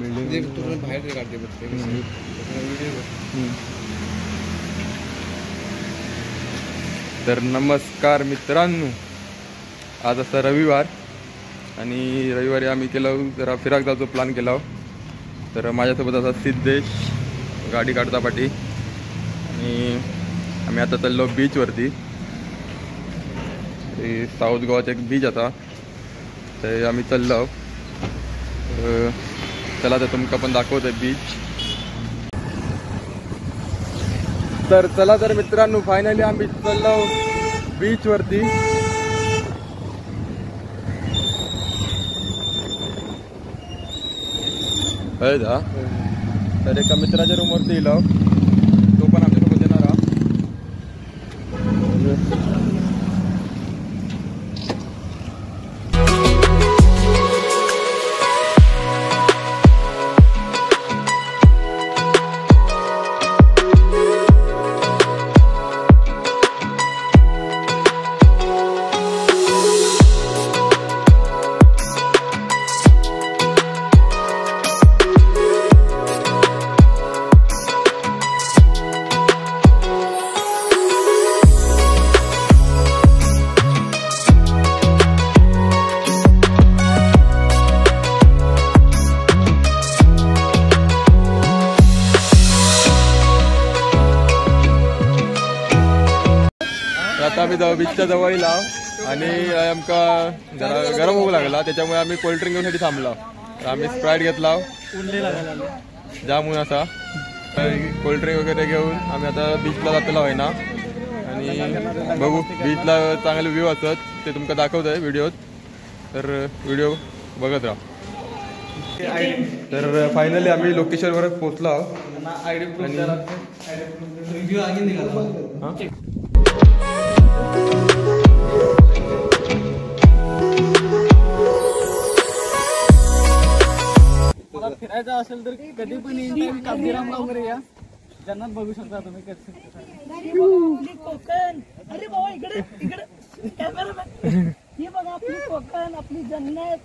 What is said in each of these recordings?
Building बाहेर काढते तर नमस्कार मित्रांनो, आज असा रविवार आणि रविवारी आम्ही केलं जरा फिराक जायचो प्लॅन केला. तर माझ्यासोबत असा सिद्धेश गाडी काढता पाठी आणि आम्ही आता चाललो बीचवरती. साऊथ गोवाचा एक बीच आता ते आम्ही चाललो. चला तर तुमका पण दाखवतोय बीच. तर चला तर मित्रांनो, फायनली आम्ही चाललो बीचवरती. तर एका मित्राच्या रूमवरती येलो, तो पण आमच्यासोबत येणार. आता आम्ही बीचच्या जवळ लाव आणि आमका जरा गरम होऊ लागला, त्याच्यामुळे आम्ही कोल्ड्रिंक घेऊन थांबला. तर आम्ही स्प्राईट घेतला जामून असा कोल्ड्रिंक वगैरे घेऊन आम्ही आता बीचला जातलो आहे ना. आणि बघू बीचला चांगले व्ह्यू असत ते तुमका दाखवतोय व्हिडिओत, तर व्हिडिओ बघत राहा. तर फायनली आम्ही लोकेशनवर पोहोचलो. फिरायचं असेल तर कधी पण काबदीरामला वगैरे या, जन्नत बघू शकता तुम्ही. कोकण, अरे बाबा इकडे इकडे कॅमेरामॅन, ही बघा आपली कोकण, आपली जन्नत.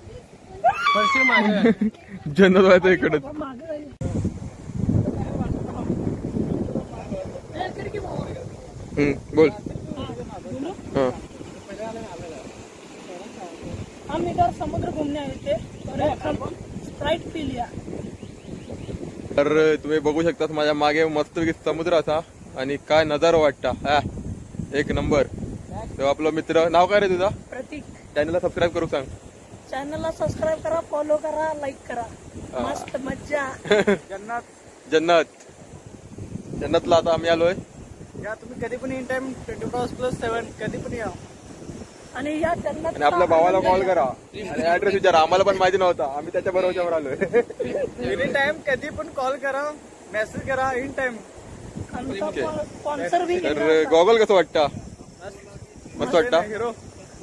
जन्नत व्हायचं इकडे. बोल. हम इधर समुद्र घूमने आए थे, स्प्राइट पी लिया. तर तुम्ही बघू शकता माझ्या मागे मस्त समुद्र असा आणि काय नजारा वाटता. हा एक नंबर. तो आपला मित्र, नाव काय रे तुझा? प्रतीक. चॅनलला सबस्क्राईब करू सांग. चॅनलला सबस्क्राईब करा, फॉलो करा, लाईक करा. मस्त मज्जा. जन्नत जन्नत जन्नतला आता आम्ही आलोय. या तुम्ही कधी पण इन टाइम 24/7 कधी पण या. आणि या जन्नत आणि आपल्या भावाला कॉल करा आणि ऍड्रेस विचारा. आम्हाला पण माहिती नव्हता, आम्ही त्याच्या बरोबर आलोय. एनी टाइम कधी पण कॉल करा, मेसेज करा. इन टाइम स्पॉन्सर भी. तर गॉगल कसं वाटतं? मस्त वाटतं.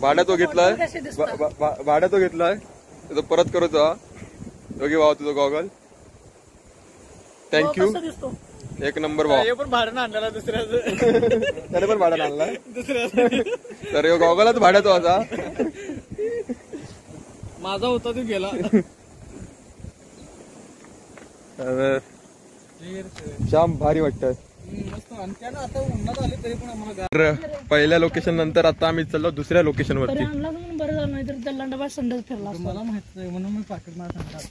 भाड्या तो घेतलाय, भाड्या तो घेतलाय, तो परत करतो. दोघी भाव तुझं गॉगल. थँक्यू. एक नंबर भाव. पण भाड्यानं आणला दुसऱ्याचं. त्याने पण भाड्यानं आणलाय दुसऱ्याचं. तर गॉगलच भाड्या तो असा. माझा होता तो गेला. श्याम भारी वाटत. पहिल्या लोकेशन नंतर आता आम्ही चाललो दुसऱ्या लोकेशन वरती. बरं झालं, नाही तर दल्लांडाबाद संडास फिरला. मला माहित नाही म्हणून मी पाकिट मला सांगतात.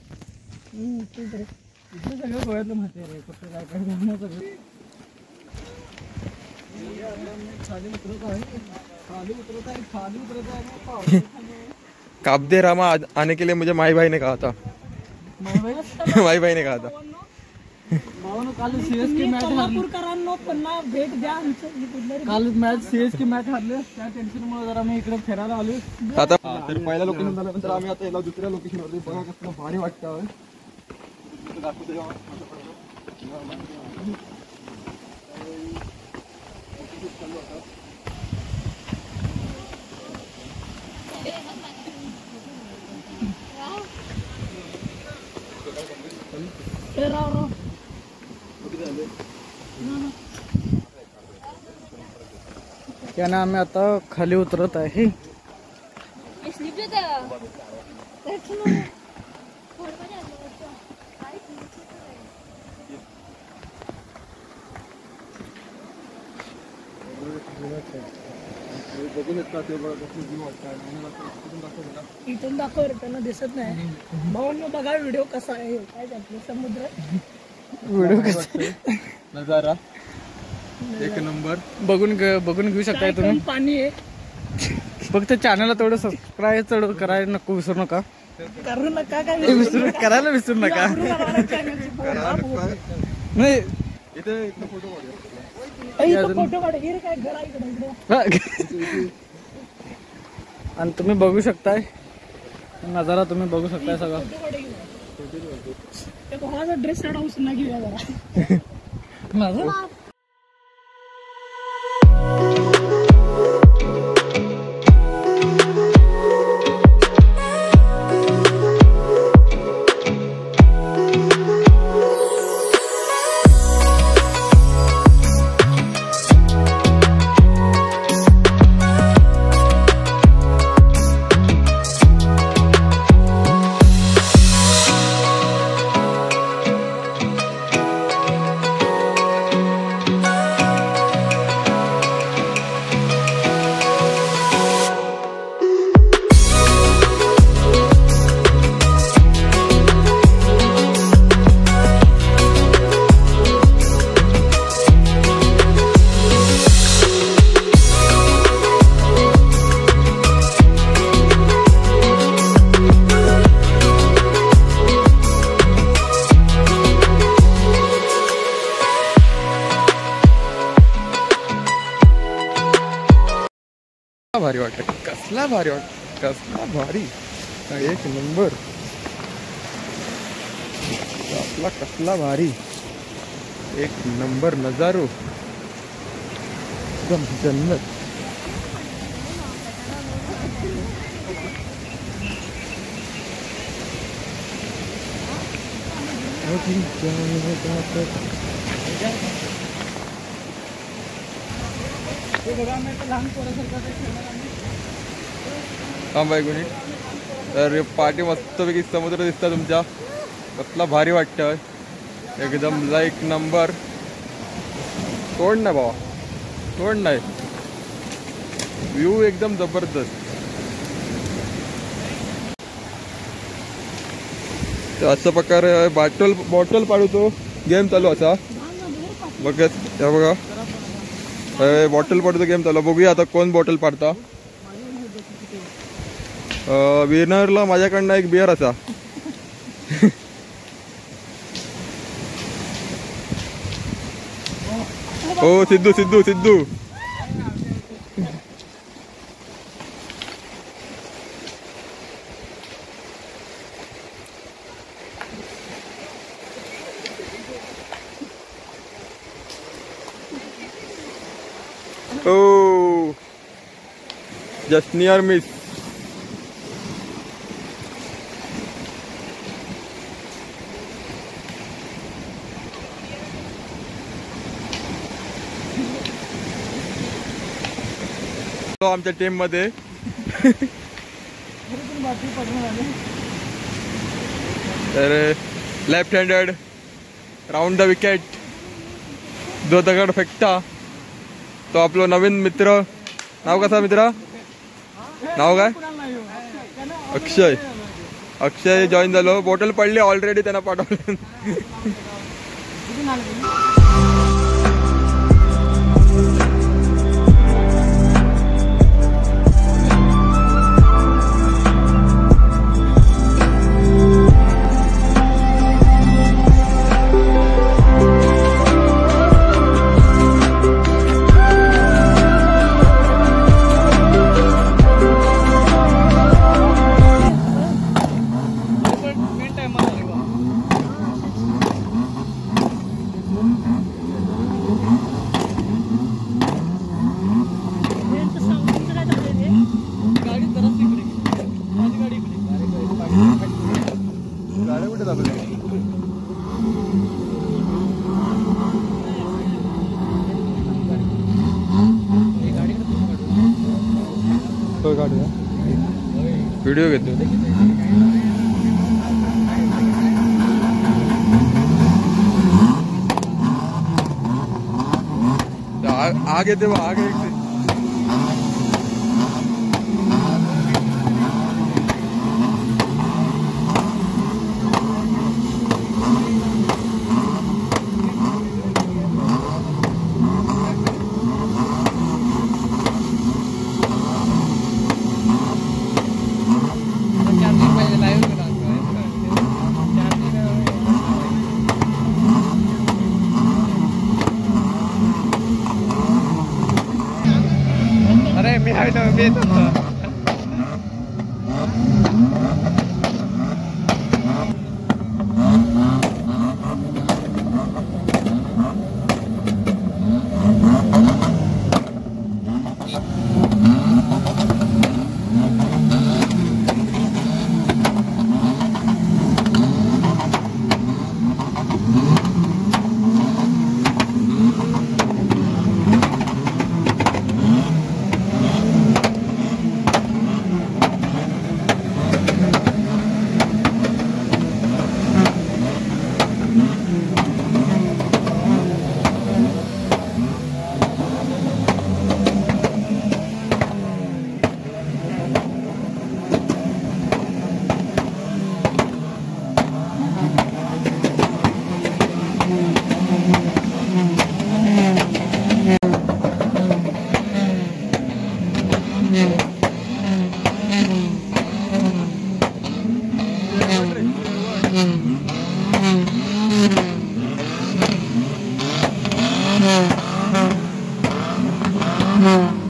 सगळं गोव्यातलं माहिती आहे रे, कुठं काय काय जाणं सगळं. खाली उतरत आहे, खाली उतरत आहे, खाली उतरत आहे. काबदे रामा आने के लिए मुझे माई भाई ने कहा था. माई भाई ने कहा था. काल सीएसके मॅच कोल्हापूरकरांनो पुन्हा भेट द्या. काल मॅच सीएसके मॅच हरले, त्या टेन्शनमुळे जरा मी इकडे फिरायला आलो. आता तर पहिल्या लोकेशन झाल्यानंतर आम्ही आता याला दुसऱ्या लोकेशन वरती. बघा कसं भारी वाटतं. त्यानं आम्ही आता खाली उतरत आहे. बघून येत का ते बघा कसं जीव वाटतं इथून दाखव रे, त्यांना दिसत नाही. भावांनो बघा व्हिडिओ कसा आहे. काय त्यातलं समुद्र व्हिडिओ कसा नजारा एक नंबर. बघून घेऊ शकताय तुम्ही. पाणी आहे. फक्त चॅनलला थोडं सबस्क्राईब थोडं करायला नको विसरू नका. करू नका काय करायला विसरू नका. नाही इथे फोटो आणि तुम्ही बघू शकताय नजारा, तुम्ही बघू शकताय सगळं. ड्रेस ना घेऊया जरा माझा. भारी वाटत, कसला भारी वाटत, कसला भारी. एक नंबर आपला, कसला भारी. एक नंबर नजारो, एकदम जन्नत. हा बाई गुणी. तर पाठी मस्तपैकी समुद्र दिसता तुमच्या. कसला भारी वाटतं, एकदम एक नंबर. तोड नाही बाबा, तोड नाही. व्ह्यू एकदम जबरदस्त. तर अशा प्रकारे बॉटल पाडतो गेम चालू असा बघत. त्या बघा बॉटल पाडतो गेम चालू. बघूया आता कोण बॉटल पाडता. विनरला माझ्याकडनं एक बिअर असा. हो Sidhu Sidhu Sidhu. Oh, just near miss. आमच्या टीम मध्ये तर left handed round the wicket जो दगड फेकता तो आपला नवीन मित्र. नाव कसा मित्रा, नाव काय? अक्षय. अक्षय जॉईन झालो. बॉटल पडली ऑलरेडी, त्यांना पाठवलं. व्हिडिओ घेतो. आग येते, आग येते.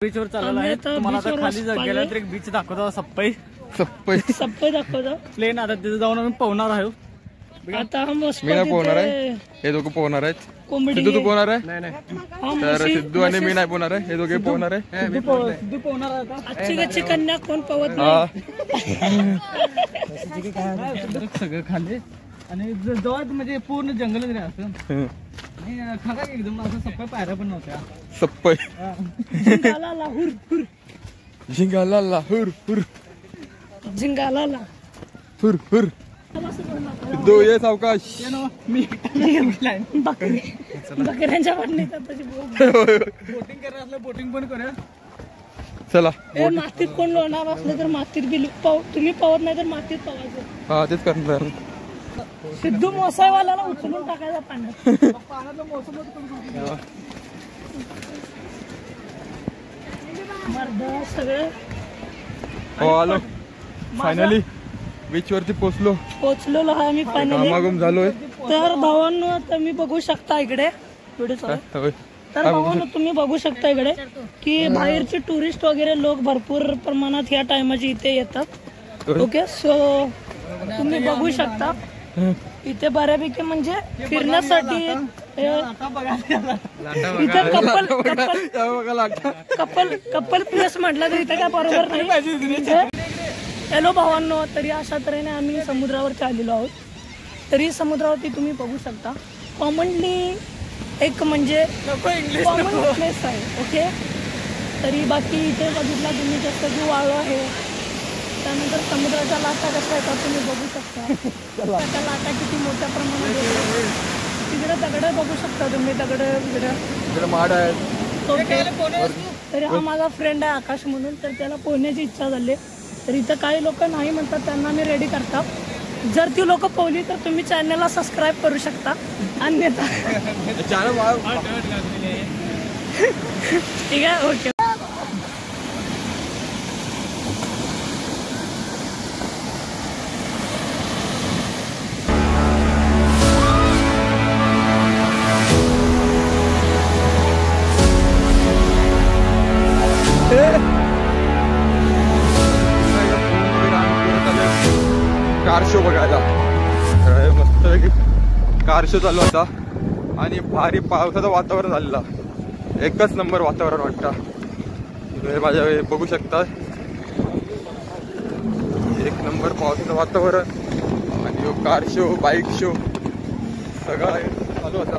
बीचवर चालला आहे. तुम्हाला आता खाली गेल्यानंतर एक बीच दाखवतो. सप्पई दाखवतो प्लेन. आता तिथे जाऊन आम्ही पोहणार आहोत. आता मस्त मी नाही पोहणार आहे, हे दोघं पोहणार आहेत. सिद्धू तू पोहणार आहे? तर सिद्धू आणि मी नाही पोहणार आहे, हे दोघे पोहणार आहे. सिद्धू पोहणार आहे आता. आजची गच्ची कन्या कोण पवत हा सगळं खाली आणि जवळ म्हणजे पूर्ण जंगलच रे असं. खरा एकदम असं सप्पा पायऱ्या पण नव्हत्या. सप्पई झिंगाला लाहूर हुर झिंगाला लाहूर हुर झिंगाला ला हुर हुर. सिद्धू ये सावकाश. बकऱ्यांच्या वाटणी बोटिंग करायला असलं बोटिंग पण करूया. चला मातीत कोण लोणार असलं तर मातीत गेली तुम्ही पवत नाही तर मातीत पवायचं. हा तेच करणार. सिद्धू मोसाईवाल्याला उचलून टाकायचा पाण्यात. मर्द सगळं हो आलो फायनली बीच वरती पोहोचलेलो आहे आम्ही फायनली. कामागम झालोय. तर भावांनो आता मी बघू शकता इकडे व्हिडिओ चालू. तर भावांनो तुम्ही बघू शकता इकडे की बाहेरचे टुरिस्ट वगैरे लोक भरपूर प्रमाणात ह्या टायमाची इथे येतात. ओके सो तुम्ही बघू शकता इथे बऱ्यापैकी म्हणजे फिरण्यासाठी इथे कपल प्लेस म्हटलं तर इथे काय बरोबर नाही. हॅलो भावांनो, तरी अशा तऱ्हेने आम्ही समुद्रावरती आलेलो आहोत. तरी समुद्रावरती तुम्ही बघू शकता कॉमनली एक म्हणजे कॉमन प्लेस आहे. ओके तरी बाकी इथे बघितला तुम्ही जास्त की वाळू आहे. त्यानंतर समुद्राच्या लाटा कशा येतात तुम्ही बघू शकता. त्या लाटा किती मोठ्या प्रमाणात येतात. तिकडे दगड बघू शकता तुम्ही. दगड माड आहेत. ओके तरी हा माझा फ्रेंड आहे आकाश म्हणून. तर त्याला पोहण्याची इच्छा झाली. तर इथं काही लोक नाही म्हणतात त्यांना मी रेडी करतात. जर ती लोक पोहली तर तुम्ही चॅनलला सबस्क्राईब करू शकता. अन्यथा ठीक आहे ओके. कार शो बघायला. मस्त कार शो चालू होता आणि भारी पावसाचं वातावरण झालेला. एकच नंबर वातावरण वाटतं. माझ्या बघू शकता एक नंबर पावसाचं वातावरण आणि कार शो बाईक शो सगळं चालू होता.